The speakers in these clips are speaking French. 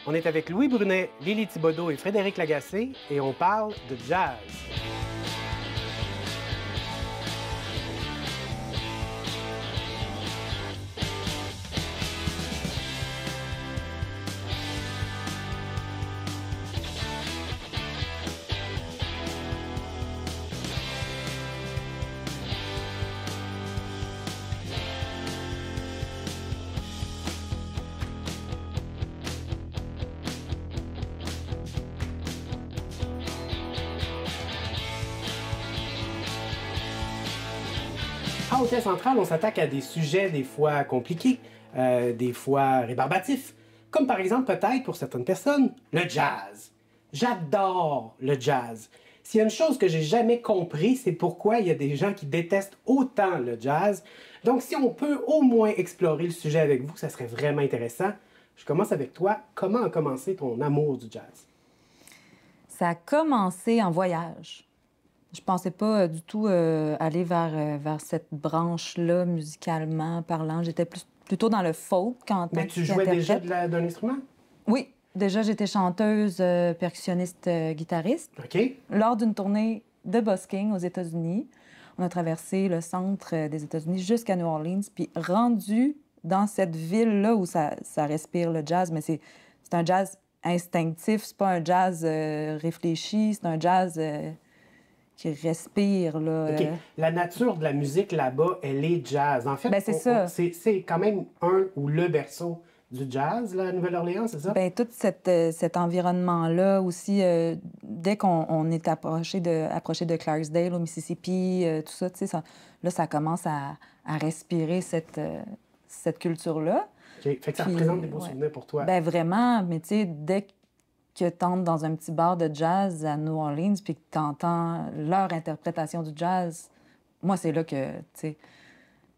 On est avec Louis Brunet, Lily Thibodeau et Frédéric Lagacé et on parle de jazz. À Hôtel Central, on s'attaque à des sujets des fois compliqués, des fois rébarbatifs, comme par exemple peut-être pour certaines personnes, le jazz. J'adore le jazz. S'il y a une chose que j'ai jamais compris, c'est pourquoi il y a des gens qui détestent autant le jazz. Donc si on peut au moins explorer le sujet avec vous, ça serait vraiment intéressant. Je commence avec toi. Comment a commencé ton amour du jazz? Ça a commencé en voyage. Je pensais pas du tout aller vers cette branche-là, musicalement parlant. J'étais plutôt dans le folk en tant Mais tu jouais déjà d'un instrument? Oui. Déjà, j'étais chanteuse, percussionniste, guitariste. OK. Lors d'une tournée de busking aux États-Unis, on a traversé le centre des États-Unis jusqu'à New Orleans, puis rendu dans cette ville-là où ça respire le jazz, mais c'est un jazz instinctif, c'est pas un jazz réfléchi, c'est un jazz... qui respire, là. OK. La nature de la musique là-bas, elle est jazz. En fait, ben, c'est ça. C'est quand même un ou le berceau du jazz, la Nouvelle-Orléans, c'est ça? Bien, tout cet environnement-là aussi, dès qu'on est approché de Clarksdale, au Mississippi, tout ça, tu sais, là, ça commence à respirer cette culture-là. OK. Fait que ça représente des beaux souvenirs pour toi. Bien, vraiment, mais tu sais, dès que tu entres dans un petit bar de jazz à New Orleans puis que tu entends leur interprétation du jazz, moi, c'est là que, tu sais,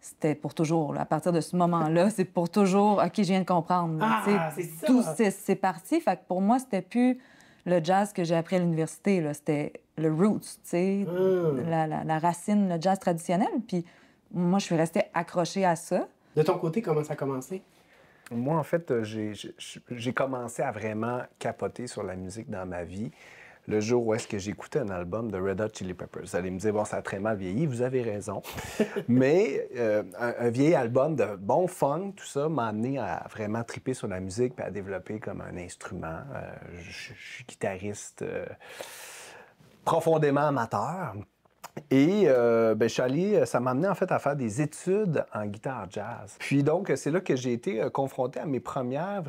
c'était pour toujours. Là. À partir de ce moment-là, c'est pour toujours. OK, je viens de comprendre. Ah, c'est ça! Tout, c'est parti. Fait que pour moi, c'était plus le jazz que j'ai appris à l'université. C'était le roots, tu sais, la racine, le jazz traditionnel. Puis moi, je suis restée accrochée à ça. De ton côté, comment ça a commencé? Moi, en fait, j'ai commencé à vraiment capoter sur la musique dans ma vie le jour où est-ce que j'écoutais un album de Red Hot Chili Peppers. Vous allez me dire, bon, ça a très mal vieilli, vous avez raison. Mais un vieil album de bon fun, tout ça, m'a amené à vraiment triper sur la musique et à développer comme un instrument. Je suis guitariste profondément amateur. Et je suis allé, ça m'a amené en fait à faire des études en guitare jazz. Puis donc, c'est là que j'ai été confronté à mes premières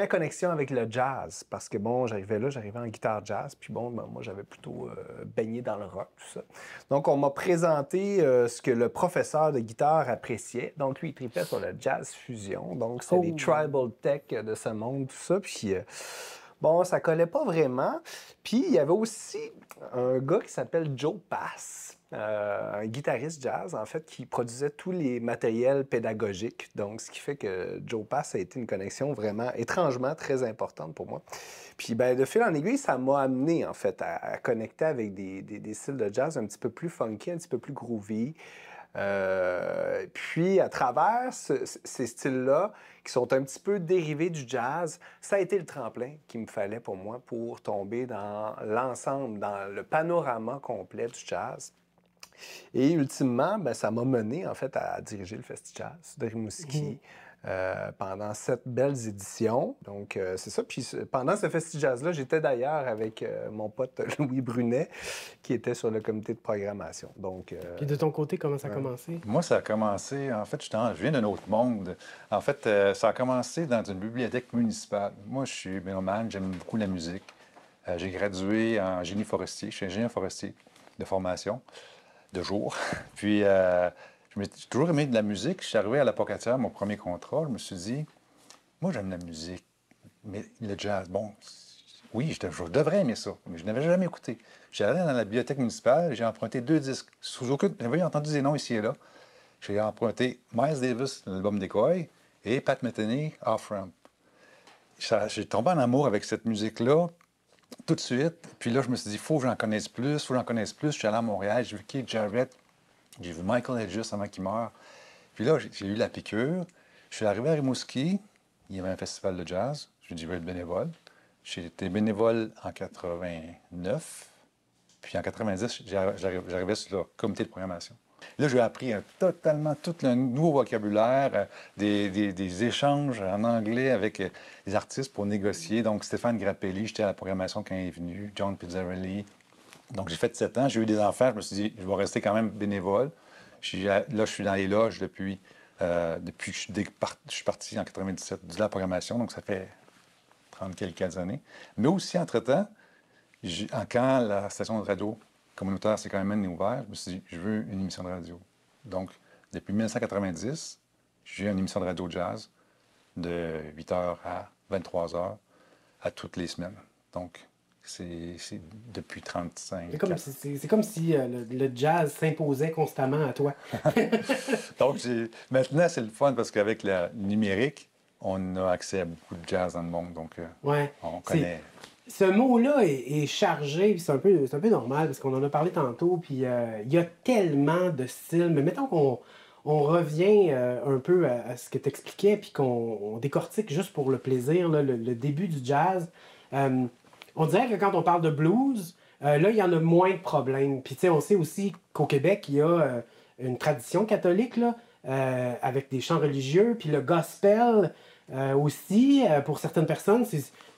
connexions avec le jazz. Parce que bon, j'arrivais en guitare jazz, puis bon, moi j'avais plutôt baigné dans le rock, tout ça. Donc, on m'a présenté ce que le professeur de guitare appréciait. Donc, lui, il tripait sur le jazz fusion. Donc, c'est les tribal tech de ce monde, tout ça. Puis... bon, ça collait pas vraiment. Puis, il y avait aussi un gars qui s'appelle Joe Pass, un guitariste jazz, en fait, qui produisait tous les matériels pédagogiques. Donc, ce qui fait que Joe Pass a été une connexion vraiment, étrangement, très importante pour moi. Puis, ben, de fil en aiguille, ça m'a amené, en fait, à connecter avec des styles de jazz un petit peu plus funky, un petit peu plus groovy. Puis, à travers ces styles-là, qui sont un petit peu dérivés du jazz, ça a été le tremplin qu'il me fallait pour moi pour tomber dans l'ensemble, dans le panorama complet du jazz. Et ultimement, ben, ça m'a mené en fait à diriger le Festi-Jazz de Rimouski pendant 7 belles éditions. Donc, c'est ça. Puis pendant ce Festi-Jazz-là, j'étais d'ailleurs avec mon pote Louis Brunet, qui était sur le comité de programmation. Donc, Puis de ton côté, comment ça a commencé? Moi, ça a commencé... En fait, je viens d'un autre monde. En fait, ça a commencé dans une bibliothèque municipale. Moi, je suis mélomane, j'aime beaucoup la musique. J'ai gradué en génie forestier. Je suis ingénieur forestier de formation, de jour. Puis, j'ai toujours aimé de la musique. Je suis arrivé à la Pocatière, mon premier contrat. Je me suis dit, moi, j'aime la musique, mais le jazz, bon, oui, je devrais aimer ça, mais je n'avais jamais écouté. J'ai allé dans la bibliothèque municipale, j'ai emprunté 2 disques. J'avais entendu des noms ici et là. J'ai emprunté Miles Davis, l'album d'Ecoy, et Pat Metheny, Off-Ramp. J'ai tombé en amour avec cette musique-là tout de suite. Puis là, je me suis dit, il faut que j'en connaisse plus, il faut que j'en connaisse plus. Je suis allé à Montréal, j'ai vu Keith Jarrett, j'ai vu Michael Hedges avant qu'il meure. Puis là, j'ai eu la piqûre. Je suis arrivé à Rimouski, il y avait un festival de jazz. Je dit, je vais être bénévole. J'ai été bénévole en 89. Puis en 90, j'arrivais sur le comité de programmation. Là, j'ai appris totalement tout un nouveau vocabulaire, des échanges en anglais avec les artistes pour négocier. Donc, Stéphane Grappelli, j'étais à la programmation quand il est venu, John Pizzarelli. Donc, j'ai fait 7 ans, j'ai eu des enfants, je me suis dit, je vais rester quand même bénévole. Là, je suis dans les loges depuis que je suis parti en 97 de la programmation, donc ça fait 30 quelques années. Mais aussi, entre-temps, quand la station de radio communautaire s'est quand même ouverte, je me suis dit, je veux une émission de radio. Donc, depuis 1990, j'ai une émission de radio jazz de 8h à 23h à toutes les semaines. Donc, c'est depuis 35 ans. C'est comme si le jazz s'imposait constamment à toi. Donc, maintenant, c'est le fun parce qu'avec le numérique, on a accès à beaucoup de jazz dans le monde. Donc, on connaît. Ce mot-là est chargé, puis c'est un peu normal parce qu'on en a parlé tantôt, puis il y a tellement de styles. Mais mettons qu'on revient un peu à ce que tu expliquais, puis qu'on décortique juste pour le plaisir, là, le début du jazz. On dirait que quand on parle de blues, là, il y en a moins de problèmes. Puis, tu sais, on sait aussi qu'au Québec, il y a une tradition catholique, là, avec des chants religieux, puis le gospel aussi, pour certaines personnes,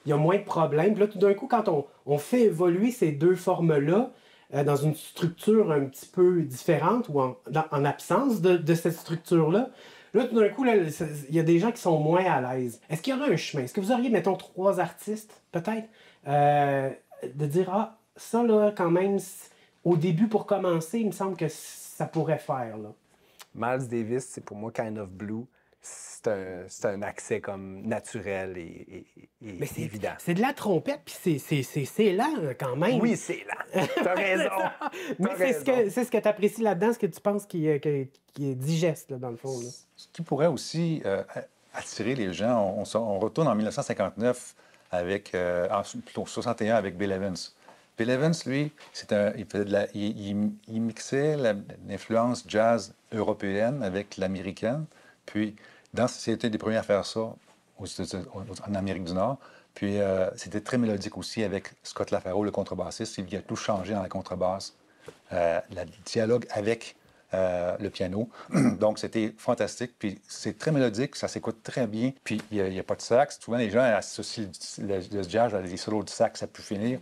il y a moins de problèmes. Puis là, tout d'un coup, quand on fait évoluer ces deux formes-là dans une structure un petit peu différente ou en absence de cette structure-là, là, tout d'un coup, il y a des gens qui sont moins à l'aise. Est-ce qu'il y aurait un chemin? Est-ce que vous auriez, mettons, 3 artistes, peut-être, de dire, ah, ça, là, quand même, au début, pour commencer, il me semble que ça pourrait faire, là. Miles Davis, c'est pour moi Kind of Blue. C'est un accès comme naturel et évident. C'est de la trompette, puis c'est lent quand même. Oui, c'est lent. T'as raison. Mais c'est ce que tu apprécies là-dedans, ce que tu penses qui est digeste, là, dans le fond. Là. Ce qui pourrait aussi attirer les gens, on retourne en 1959 plutôt 61 avec Bill Evans. Bill Evans, lui, il mixait l'influence jazz européenne avec l'américaine. Puis, c'était des premiers à faire ça en Amérique du Nord. Puis, c'était très mélodique aussi avec Scott LaFaro, le contrebassiste. Il a tout changé dans la contrebasse, le dialogue avec le piano. Donc, c'était fantastique. Puis, c'est très mélodique, ça s'écoute très bien. Puis, il n'y a pas de sax. Souvent, les gens associent le jazz à des solos de sax à pu finir.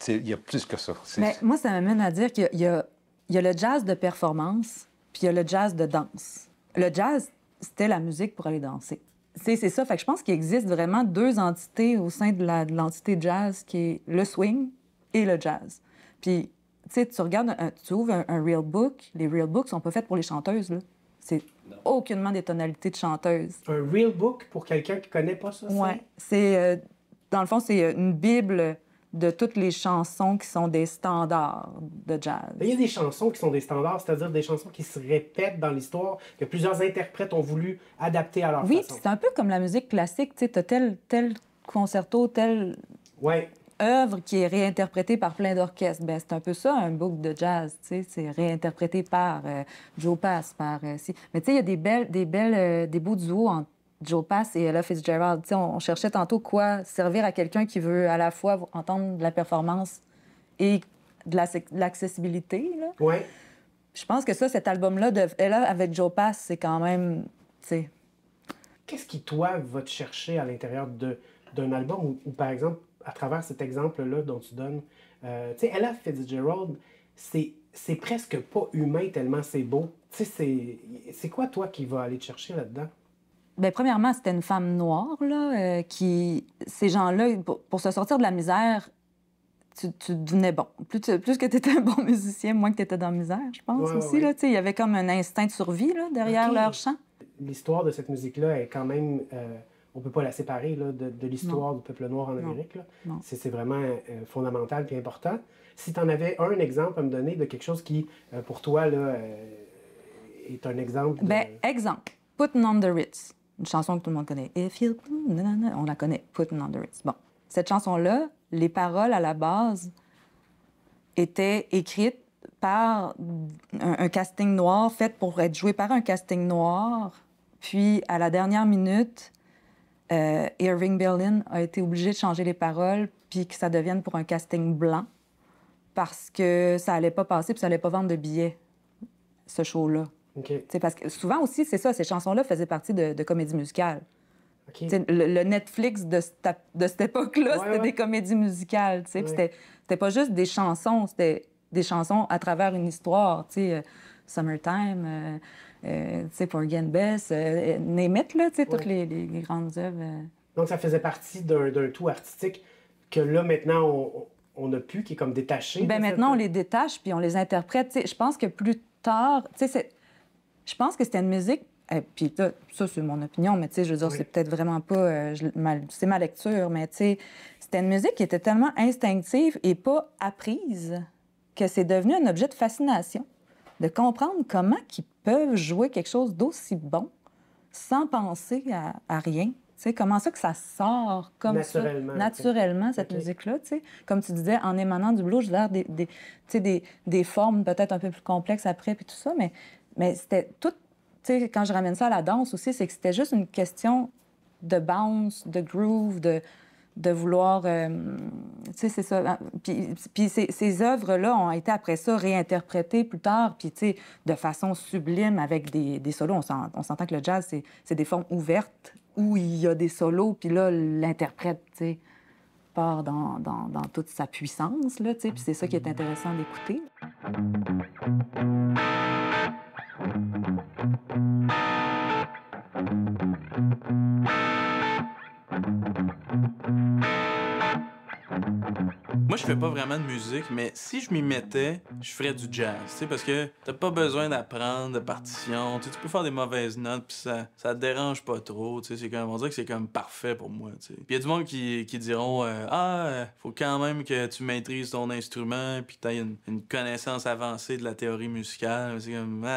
Il y a plus que ça. Mais moi, ça m'amène à dire qu'il y a le jazz de performance, puis il y a le jazz de danse. Le jazz, c'était la musique pour aller danser. C'est ça. Fait que je pense qu'il existe vraiment 2 entités au sein de l'entité jazz, qui est le swing et le jazz. Puis, tu sais, tu regardes, tu ouvres un real book. Les real books sont pas faits pour les chanteuses, là. C'est aucunement des tonalités de chanteuses. Un real book, pour quelqu'un qui connaît pas ça? Oui. C'est... dans le fond, c'est une bible de toutes les chansons qui sont des standards de jazz. Il y a des chansons qui sont des standards, c'est-à-dire des chansons qui se répètent dans l'histoire, que plusieurs interprètes ont voulu adapter à leur façon. Oui, c'est un peu comme la musique classique. Tu sais, t'as tel concerto, telle œuvre qui est réinterprétée par plein d'orchestres. Ben, c'est un peu ça, un book de jazz. Tu sais, c'est réinterprété par Joe Pass, par... Mais tu sais, il y a des beaux duos entre Joe Pass et Ella Fitzgerald. T'sais, on cherchait tantôt quoi servir à quelqu'un qui veut à la fois entendre de la performance et de l'accessibilité. Oui. Je pense que ça, cet album-là, Ella avec Joe Pass, c'est quand même... T'sais... Qu'est-ce qui, toi, va te chercher à l'intérieur d'un album ou, par exemple, à travers cet exemple-là dont tu donnes... tu sais, Ella Fitzgerald, c'est presque pas humain tellement c'est beau. Tu sais, c'est quoi, toi, qui va aller te chercher là-dedans? Bien, premièrement, c'était une femme noire, là, ces gens-là, pour se sortir de la misère, tu devenais bon. Plus que tu étais un bon musicien, moins que tu étais dans la misère, je pense aussi. Là, il y avait comme un instinct de survie là, derrière leur chant. L'histoire de cette musique-là est quand même... on peut pas la séparer là, de l'histoire du peuple noir en Amérique. C'est vraiment fondamental et important. Si tu en avais un exemple à me donner de quelque chose qui, pour toi, là, est un exemple... Bien, exemple. Puttin' on the Ritz. Une chanson que tout le monde connaît. If you... On la connaît, Puttin' on the Ritz. Bon. Cette chanson-là, les paroles à la base étaient écrites par un casting noir, fait pour être joué par un casting noir, Puis, à la dernière minute, Irving Berlin a été obligé de changer les paroles puis que ça devienne pour un casting blanc parce que ça allait pas passer puis ça allait pas vendre de billets, ce show-là. OK. T'sais, parce que souvent aussi, c'est ça, ces chansons-là faisaient partie de comédies musicales. OK. Le Netflix de cette époque-là, Ouais, c'était des comédies musicales. Puis c'était pas juste des chansons, c'était des chansons à travers une histoire. Summertime, Porgy and Bess, name it, là, toutes les grandes œuvres. Donc, ça faisait partie d'un tout artistique que là, maintenant, on n'a plus, qui est comme détaché. Ben maintenant, on les détache puis on les interprète. Je pense que plus tard, je pense que c'était une musique. Puis ça, c'est mon opinion, mais je veux dire, c'est peut-être vraiment pas... c'est ma lecture, mais c'était une musique qui était tellement instinctive et pas apprise que c'est devenu un objet de fascination. De comprendre comment ils peuvent jouer quelque chose d'aussi bon sans penser à rien. Comment ça que ça sort comme naturellement, cette musique-là. Comme tu disais, en émanant du blues, j'ai l'air des formes peut-être un peu plus complexes après, puis tout ça, mais c'était tout... quand je ramène ça à la danse aussi, c'est que c'était juste une question de bounce, de groove, de vouloir... c'est ça. Puis ces œuvres-là ont été après ça réinterprétées plus tard, puis de façon sublime avec des solos. On s'entend que le jazz, c'est des formes ouvertes où il y a des solos, puis là, l'interprète, part dans toute sa puissance, là, puis c'est ça qui est intéressant d'écouter. Moi, je fais pas vraiment de musique, mais si je m'y mettais, je ferais du jazz, parce que t'as pas besoin d'apprendre de partition, tu peux faire des mauvaises notes, puis ça te dérange pas trop, c'est comme, on dirait que c'est comme parfait pour moi, Puis il y a du monde qui diront, faut quand même que tu maîtrises ton instrument, puis que t'aies une connaissance avancée de la théorie musicale, c'est comme,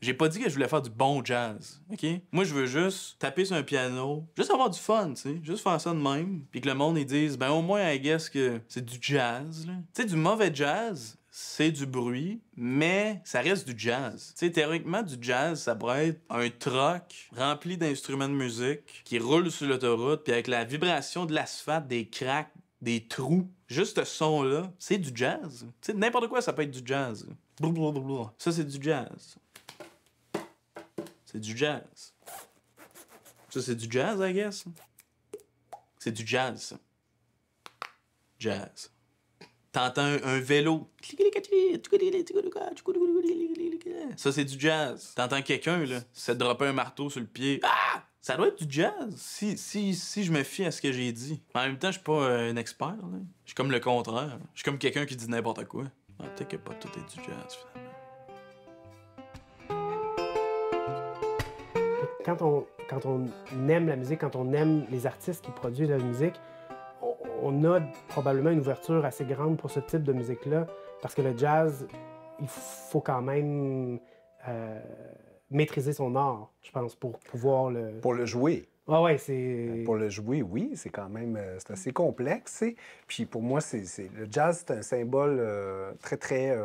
J'ai pas dit que je voulais faire du bon jazz, OK? Moi, je veux juste taper sur un piano, juste avoir du fun, juste faire ça de même, puis que le monde, ils disent, ben au moins, I guess que c'est du jazz, là. Tu sais, du mauvais jazz, c'est du bruit, mais ça reste du jazz. Tu sais, théoriquement, du jazz, ça pourrait être un truck rempli d'instruments de musique qui roule sur l'autoroute, puis avec la vibration de l'asphalte, des cracks, des trous, juste ce son-là, c'est du jazz. Tu sais, n'importe quoi, ça peut être du jazz. Blablabla. Ça, c'est du jazz. C'est du jazz. Ça, c'est du jazz, I guess. C'est du jazz, ça. Jazz. T'entends un vélo. Ça, c'est du jazz. T'entends quelqu'un, là, se dropper un marteau sur le pied. Ah! Ça doit être du jazz, si je me fie à ce que j'ai dit. En même temps, je suis pas un expert, là. Je suis comme le contraire. Je suis comme quelqu'un qui dit n'importe quoi. Peut-être que pas tout est du jazz, finalement. Quand on aime la musique, quand on aime les artistes qui produisent la musique, on a probablement une ouverture assez grande pour ce type de musique-là, parce que le jazz, il faut quand même maîtriser son art, je pense, pour pouvoir le... Pour le jouer. Ah ouais, c'est... Pour le jouer, oui, c'est quand même... c'est assez complexe, Puis pour moi, le jazz, c'est un symbole très, très...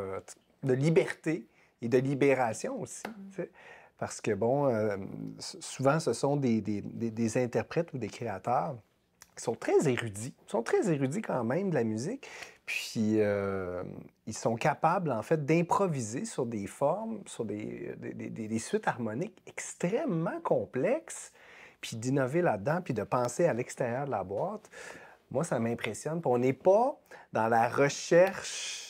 de liberté et de libération aussi, t'sais. Parce que, bon, souvent, ce sont des interprètes ou des créateurs qui sont très érudits. Ils sont très érudits quand même de la musique. Puis, ils sont capables, en fait, d'improviser sur des formes, sur des suites harmoniques extrêmement complexes, puis d'innover là-dedans, puis de penser à l'extérieur de la boîte. Moi, ça m'impressionne. Puis on n'est pas dans la recherche...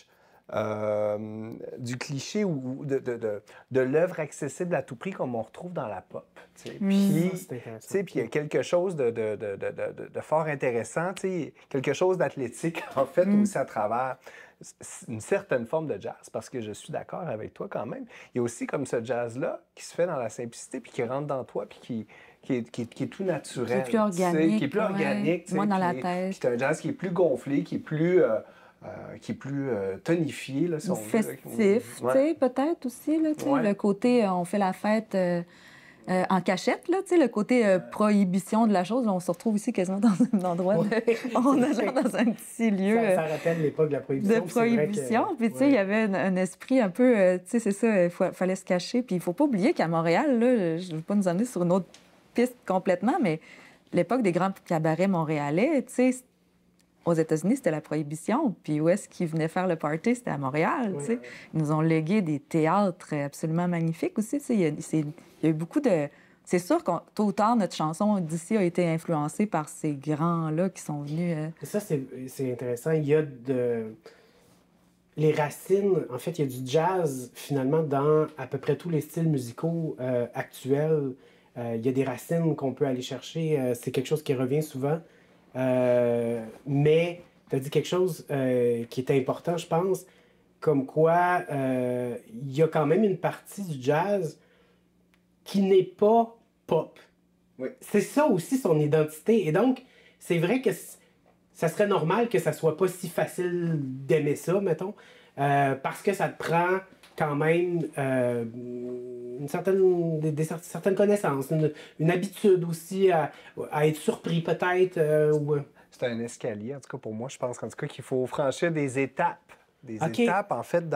du cliché ou de l'œuvre accessible à tout prix comme on retrouve dans la pop. Puis il y a quelque chose de fort intéressant, quelque chose d'athlétique, en fait, aussi à travers une certaine forme de jazz, parce que je suis d'accord avec toi quand même. Il y a aussi comme ce jazz-là qui se fait dans la simplicité, puis qui rentre dans toi, puis qui est tout naturel. Qui est plus organique. Qui est plus organique. Moi, dans la tête. Puis c'est un jazz qui est plus gonflé, qui est plus tonifié, là, si on veut. Festif, peut-être aussi, là, le côté, on fait la fête en cachette, là, tu sais, le côté prohibition de la chose. Là, on se retrouve ici quasiment dans un endroit, on est genre dans un petit lieu Ça rappelle l'époque de la prohibition. de prohibition. Puis, tu sais, il y avait un esprit un peu, tu sais, c'est ça, il fallait se cacher. Puis, il faut pas oublier qu'à Montréal, là, je ne veux pas nous emmener sur une autre piste complètement, mais l'époque des grands cabarets montréalais, tu sais, aux États-Unis, c'était la prohibition. Puis où est-ce qu'ils venaient faire le party? C'était à Montréal, tu sais. Ils nous ont légué des théâtres absolument magnifiques aussi, tu sais. Il y a eu beaucoup de... C'est sûr que tôt ou tard, notre chanson d'ici a été influencée par ces grands-là qui sont venus... Ça, c'est intéressant. Il y a les racines, en fait, il y a du jazz, finalement, dans à peu près tous les styles musicaux actuels. Il y a des racines qu'on peut aller chercher. C'est quelque chose qui revient souvent. Mais tu as dit quelque chose qui est important, je pense, comme quoi il y a quand même une partie du jazz qui n'est pas pop. Oui. C'est ça aussi son identité. Et donc, c'est vrai que ça serait normal que ça soit pas si facile d'aimer ça, mettons, parce que ça te prend quand même certaines connaissances, une habitude aussi à être surpris peut-être. C'est un escalier, en tout cas pour moi, je pense en tout cas qu'il faut franchir des étapes. Des OK. étapes, en fait,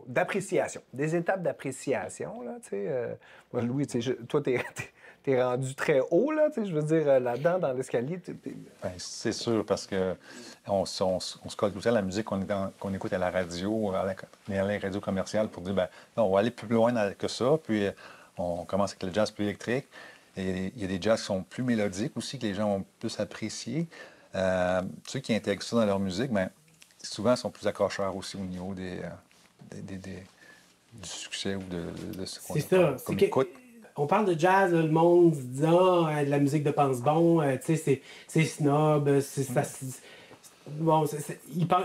d'appréciation. Des étapes d'appréciation, là, tu sais. Moi, Louis, tu sais, toi, t'es rendu très haut, là, tu sais, je veux dire, là-dedans, dans l'escalier. Bien, c'est sûr, parce que on se colle tout ça à la musique qu'on écoute à la radio, à la radio commerciale, pour dire, ben non, on va aller plus loin que ça, puis on commence avec le jazz plus électrique. Et il y a des jazz qui sont plus mélodiques aussi, que les gens ont plus apprécié. Ceux qui intègrent ça dans leur musique, bien, souvent, sont plus accrocheurs aussi au niveau du succès ou de ce qu'on écoute. On parle de jazz, le monde dit de la musique de pense-bon, tu sais, c'est snob, bon,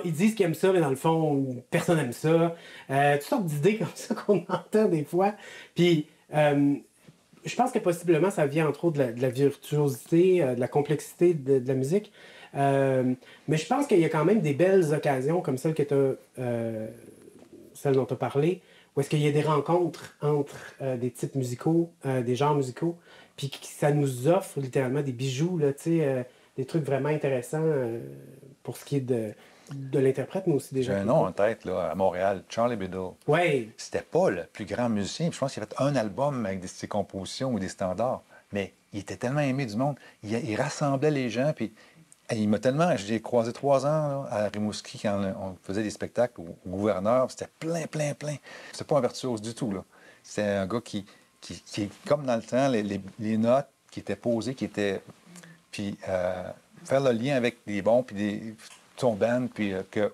ils disent qu'ils aiment ça, mais dans le fond, personne n'aime ça. Toutes sortes d'idées comme ça qu'on entend des fois. Puis, je pense que possiblement, ça vient entre autres de la virtuosité, de la complexité de la musique. Mais je pense qu'il y a quand même des belles occasions comme celle dont tu as parlé, où est-ce qu'il y a des rencontres entre des types musicaux, des genres musicaux, puis ça nous offre littéralement des bijoux, là, des trucs vraiment intéressants pour ce qui est de l'interprète, mais aussi des gens. J'ai un nom en tête, là, à Montréal, Charlie Biddle. Oui. C'était pas le plus grand musicien. Je pense qu'il a fait un album avec ses compositions ou des standards, mais il était tellement aimé du monde. Il rassemblait les gens, puis il m'a tellement... Je l'ai croisé 3 ans là, à Rimouski quand on faisait des spectacles au gouverneur. C'était plein. C'était pas un virtuose du tout, là. C'était un gars qui, comme dans le temps, les notes qui étaient posées, puis faire le lien avec des bons, puis son band, puis que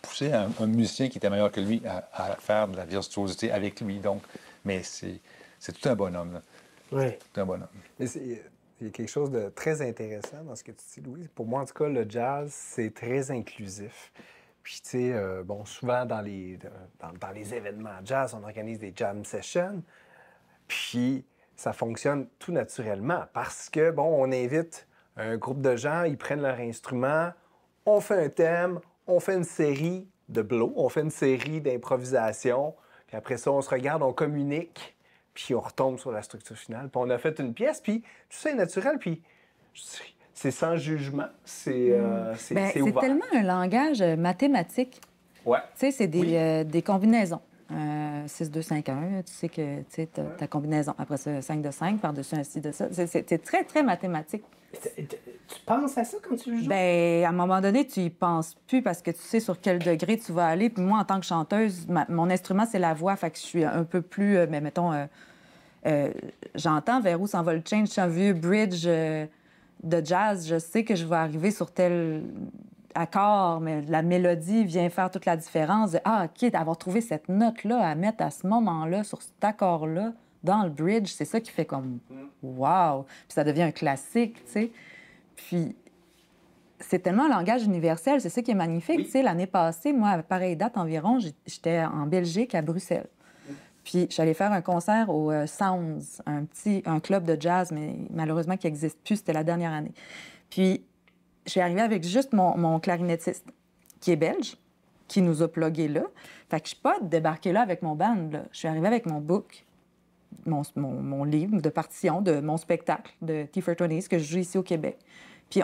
pousser un musicien qui était meilleur que lui à faire de la virtuosité avec lui. Donc, mais c'est tout un bonhomme, là. Oui. Tout un bonhomme. Mais il y a quelque chose de très intéressant dans ce que tu dis, Louis. Pour moi, en tout cas, le jazz, c'est très inclusif. Puis, tu sais, bon, souvent dans les événements jazz, on organise des jam sessions. Puis, ça fonctionne tout naturellement parce que, bon, on invite un groupe de gens, ils prennent leur instrument, on fait un thème, on fait une série de blows, on fait une série d'improvisation. Puis après ça, on se regarde, on communique. Puis on retombe sur la structure finale. Puis on a fait une pièce, puis tout ça est naturel, puis c'est sans jugement, c'est ouvert. C'est tellement un langage mathématique. Ouais. Tu sais, c'est des combinaisons. 6, 2, 5, 1, tu sais que tu as ta combinaison. Après ça, 5 de 5, par-dessus un 6 de ça. C'est très, très mathématique. Tu penses à ça quand tu le joues? Bien, à un moment donné, tu y penses plus parce que tu sais sur quel degré tu vas aller. Puis moi, en tant que chanteuse, mon instrument, c'est la voix. Fait que je suis un peu plus... mais mettons, j'entends vers où s'en va le change. Je suis un vieux bridge de jazz. Je sais que je vais arriver sur tel accord, mais la mélodie vient faire toute la différence. OK, d'avoir trouvé cette note-là à mettre à ce moment-là, sur cet accord-là, dans le bridge, c'est ça qui fait comme wow! Puis ça devient un classique, tu sais. Puis c'est tellement un langage universel, c'est ça qui est magnifique. Tu sais, l'année passée, moi, à pareille date environ, j'étais en Belgique, à Bruxelles. Puis j'allais faire un concert au Sounds, un club de jazz, mais malheureusement qui n'existe plus, c'était la dernière année. Puis je suis arrivée avec juste mon clarinettiste, qui est belge, qui nous a plugués là. Fait que je suis pas débarquée là avec mon band, là. Je suis arrivée avec mon book mon livre de partition de mon spectacle de T420 que je joue ici au Québec. Puis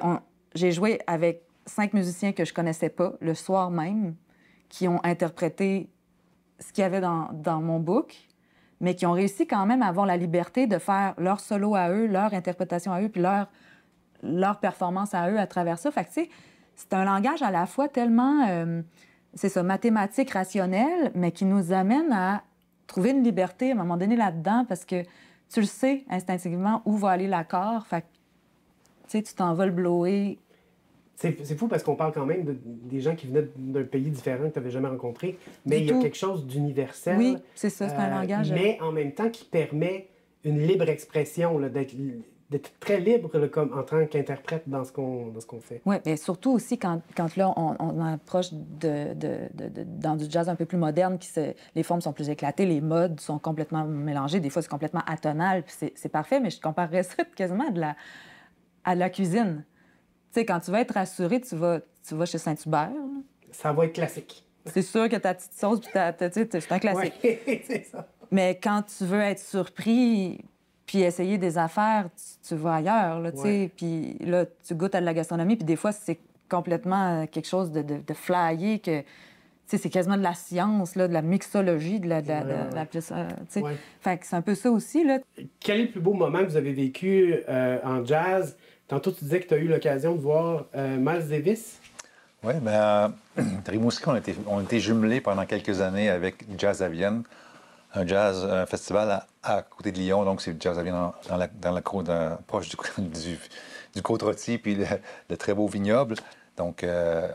j'ai joué avec 5 musiciens que je connaissais pas le soir même, qui ont interprété ce qu'il y avait dans mon book, mais qui ont réussi quand même à avoir la liberté de faire leur solo à eux, leur interprétation à eux, puis leur performance à eux à travers ça. Fait que, tu sais, c'est un langage à la fois tellement, c'est ça, mathématique, rationnel, mais qui nous amène à trouver une liberté à un moment donné là-dedans, parce que tu le sais instinctivement où va aller l'accord. Fait que, tu sais, tu t'en vas le blower. C'est fou parce qu'on parle quand même des gens qui venaient d'un pays différent que tu n'avais jamais rencontré, mais il y a quelque chose d'universel. Oui, c'est ça, c'est un langage. Mais en même temps qui permet une libre expression, d'être très libre là, comme, en tant qu'interprète dans ce qu'on fait. Oui, mais surtout aussi quand là, on approche dans du jazz un peu plus moderne, les formes sont plus éclatées, les modes sont complètement mélangés, des fois c'est complètement atonal, puis c'est parfait, mais je comparerais ça quasiment à de la cuisine. Tu sais, quand tu veux être rassuré, tu vas chez Saint-Hubert. Là. Ça va être classique. C'est sûr que ta petite sauce, puis c'est un classique. Ouais, c'est ça. Mais quand tu veux être surpris, puis essayer des affaires, tu vas ailleurs, là, tu sais. Puis là, tu goûtes à de la gastronomie, puis des fois, c'est complètement quelque chose de flyé, que, tu sais, c'est quasiment de la science, là, de la mixologie, de la tu sais. Ouais. Fait que c'est un peu ça aussi, là. Quel est le plus beau moment que vous avez vécu en jazz? Tantôt, tu disais que tu as eu l'occasion de voir Miles Davis. Oui, bien, Rimouski, on a été jumelés pendant quelques années avec Jazz à Vienne, un festival à côté de Lyon, donc c'est Jazz à Vienne dans la cour, proche du Côte-Rôtie, puis le très beau vignoble. Donc,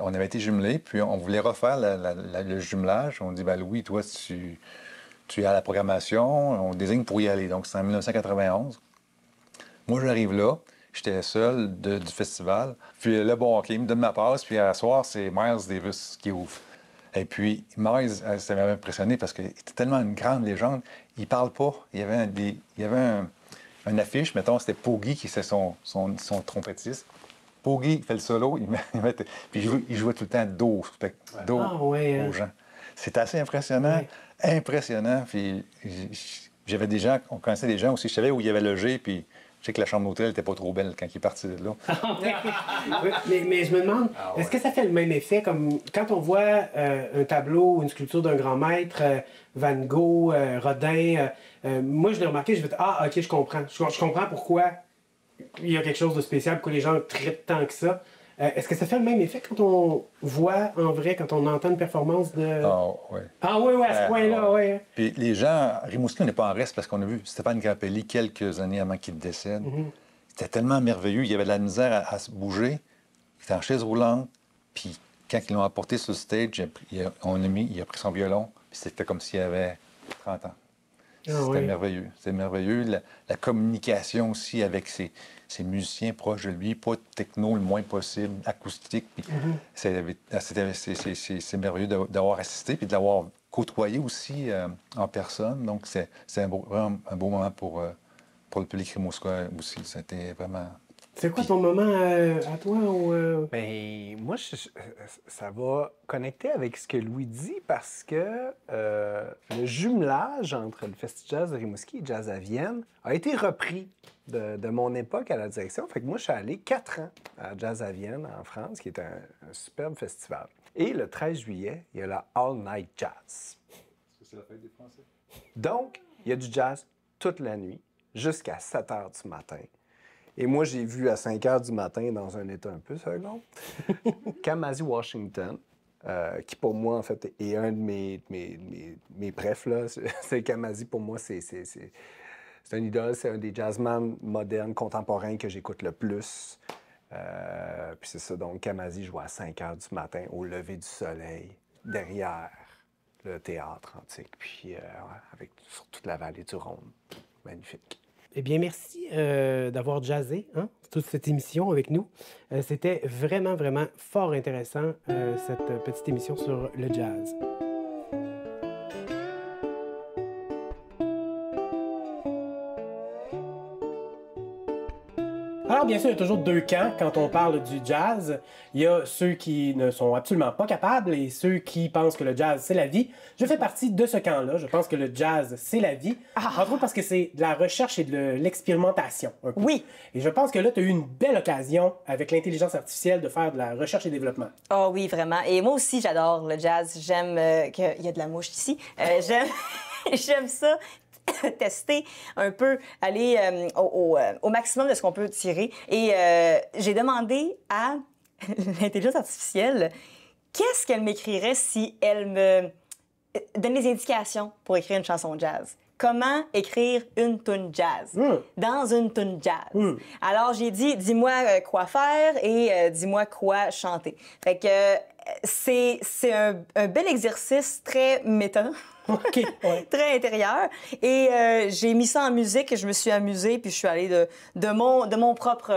on avait été jumelés, puis on voulait refaire le jumelage. On dit, ben Louis, toi, tu es à la programmation, on désigne pour y aller. Donc, c'est en 1991. Moi, j'arrive là. J'étais seul du festival. Puis là, bon, OK, il me donne ma passe. Puis à soir, c'est Miles Davis qui ouvre. Et puis, Miles, ça m'avait impressionné parce qu'il était tellement une grande légende. Il parle pas. Il y avait une affiche, mettons, c'était Poggy qui c'est son trompettiste. Poggy fait le solo. Puis il jouait tout le temps dos aux gens. C'était assez impressionnant. Ouais. Impressionnant. Puis j'avais des gens, on connaissait des gens aussi. Je savais où il avait logé. Puis je sais que la chambre d'hôtel n'était pas trop belle quand il est parti de là. Oui, mais je me demande, est-ce que ça fait le même effet comme quand on voit un tableau ou une sculpture d'un grand maître, Van Gogh, Rodin, moi je l'ai remarqué, je vais dire, ah ok, je comprends. Je comprends pourquoi il y a quelque chose de spécial, pourquoi les gens traitent tant que ça. Est-ce que ça fait le même effet quand on voit en vrai, quand on entend une performance de... Ah, oui. Ah oui, à ce point-là, oui. Puis les gens, Rimouski, on n'est pas en reste parce qu'on a vu Stéphane Grappelli quelques années avant qu'il décède. C'était tellement merveilleux. Il y avait de la misère à se bouger. Il était en chaise roulante. Puis quand ils l'ont apporté sur le stage, il a pris son violon. Puis c'était comme s'il avait 30 ans. C'était merveilleux. C'était merveilleux. La communication aussi avec ses musiciens proches de lui, pas de techno le moins possible, acoustique. Puis c'est merveilleux d'avoir assisté puis de l'avoir côtoyé aussi en personne. Donc, c'est vraiment un beau moment pour le public rimouskois aussi. C'était vraiment... C'est quoi ton moment à toi? Bien, moi, ça va connecter avec ce que Louis dit parce que le jumelage entre le Festival Jazz de Rimouski et Jazz à Vienne a été repris de mon époque à la direction. Fait que moi, je suis allé 4 ans à Jazz à Vienne, en France, qui est un superbe festival. Et le 13 juillet, il y a la All Night Jazz. C'est la fête des Français. Donc, il y a du jazz toute la nuit, jusqu'à 7 heures du matin. Et moi, j'ai vu à 5 heures du matin, dans un état un peu second, Kamasi Washington, qui pour moi, en fait, est un de mes prefs, là. C'est Kamasi, pour moi, c'est un idole, c'est un des jazzman modernes, contemporains que j'écoute le plus. Puis c'est ça, donc Kamasi joue à 5 heures du matin, au lever du soleil, derrière le théâtre antique, puis sur toute la vallée du Rhône. Magnifique. Eh bien, merci d'avoir jazzé toute cette émission avec nous. C'était vraiment, vraiment fort intéressant, cette petite émission sur le jazz. Alors, bien sûr, il y a toujours deux camps quand on parle du jazz. Il y a ceux qui ne sont absolument pas capables et ceux qui pensent que le jazz, c'est la vie. Je fais partie de ce camp-là. Je pense que le jazz, c'est la vie. Entre autres parce que c'est de la recherche et de l'expérimentation. Un peu. Oui. Et je pense que là, tu as eu une belle occasion avec l'intelligence artificielle de faire de la recherche et développement. Oh oui, vraiment. Et moi aussi, j'adore le jazz. J'aime qu'il y a de la mouche ici. J'aime ça. Tester un peu, aller au maximum de ce qu'on peut tirer. Et j'ai demandé à l'intelligence artificielle qu'est-ce qu'elle m'écrirait si elle me donnait des indications pour écrire une chanson jazz. Comment écrire une tune jazz dans une tune jazz. Alors, j'ai dit, dis-moi quoi faire et dis-moi quoi chanter. Fait que c'est un bel exercice très méta. OK. Ouais. Très intérieur. Et j'ai mis ça en musique, je me suis amusée, puis je suis allée de mon propre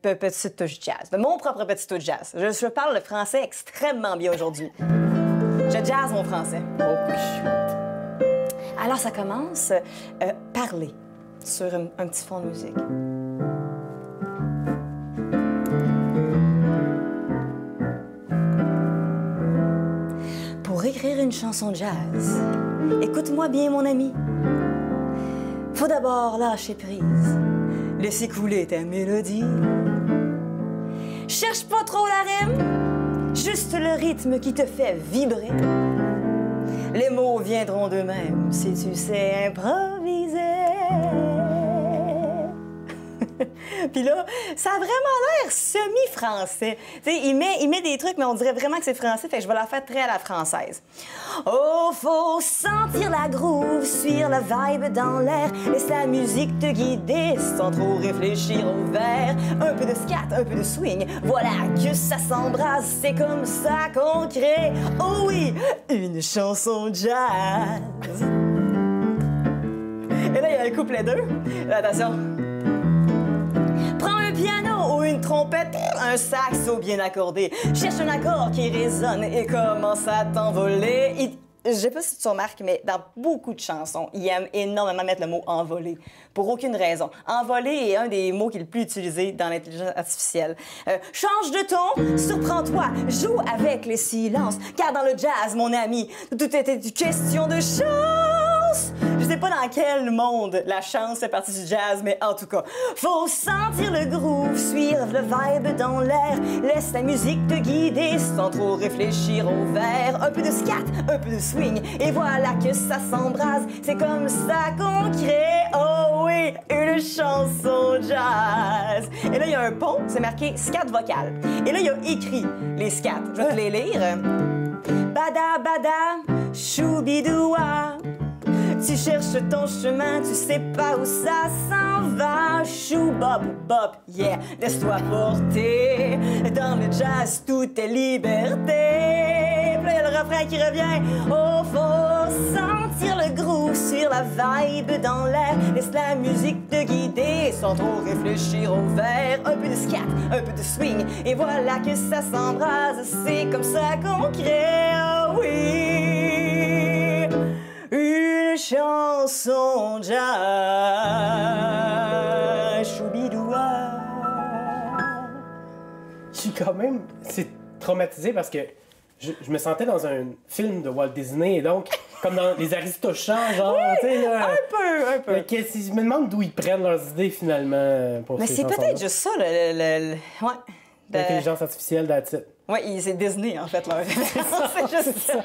petite touche jazz. De mon propre petit touche jazz. Je parle le français extrêmement bien aujourd'hui. Je jazz mon français. Oh, Alors, ça commence parler sur un petit fond de musique. Pour écrire une chanson jazz, écoute-moi bien, mon ami. Faut d'abord lâcher prise, laisser couler ta mélodie. Cherche pas trop la rime, juste le rythme qui te fait vibrer. Les mots viendront d'eux-mêmes si tu sais improviser. Puis là, ça a vraiment l'air semi-français. Tu sais, il met des trucs, mais on dirait vraiment que c'est français, fait que je vais la faire très à la française. Oh, faut sentir la groove, suivre la vibe dans l'air, laisse la musique te guider sans trop réfléchir au vers. Un peu de scat, un peu de swing, voilà que ça s'embrasse, c'est comme ça qu'on crée, oh oui, une chanson jazz. Et là, il y a un couplet 2. Attention. Prends un piano ou une trompette, un saxo bien accordé. Cherche un accord qui résonne et commence à t'envoler. Je sais pas si tu remarques, mais dans beaucoup de chansons, ils aiment énormément mettre le mot « envoler ». Pour aucune raison. « Envoler » est un des mots qui est le plus utilisé dans l'intelligence artificielle. Change de ton, surprends-toi, joue avec les silences. Car dans le jazz, mon ami, tout était une question de chance. Je sais pas dans quel monde la chance fait partie du jazz, mais en tout cas, faut sentir le groove, suivre le vibe dans l'air. Laisse la musique te guider sans trop réfléchir au vers. Un peu de scat, un peu de swing, et voilà que ça s'embrase. C'est comme ça qu'on crée, oh oui, une chanson jazz. Et là, il y a un pont, c'est marqué scat vocal. Et là, il y a écrit les scats. Je vais te les lire. Bada bada, choubidoua. Tu cherches ton chemin, tu sais pas où ça s'en va. Chou bop bop, yeah, laisse-toi porter. Dans le jazz, tout est liberté. Puis là, il y a le refrain qui revient. Oh, faut sentir le groove, suivre la vibe dans l'air. Laisse la musique te guider sans trop réfléchir au vers. Un peu de scat, un peu de swing, et voilà que ça s'embrase. C'est comme ça qu'on crée, oh oui, une chanson jazz. Choubidoua. Je suis quand même... C'est traumatisé parce que je me sentais dans un film de Walt Disney, et donc, comme dans les Aristochats, genre, tu sais, là... Un peu. Je me demande d'où ils prennent leurs idées, finalement, pour Mais ces c'est chansons-là. peut-être juste ça, ouais. L'intelligence artificielle, that's it. Oui, c'est Disney, en fait, là. C'est juste ça.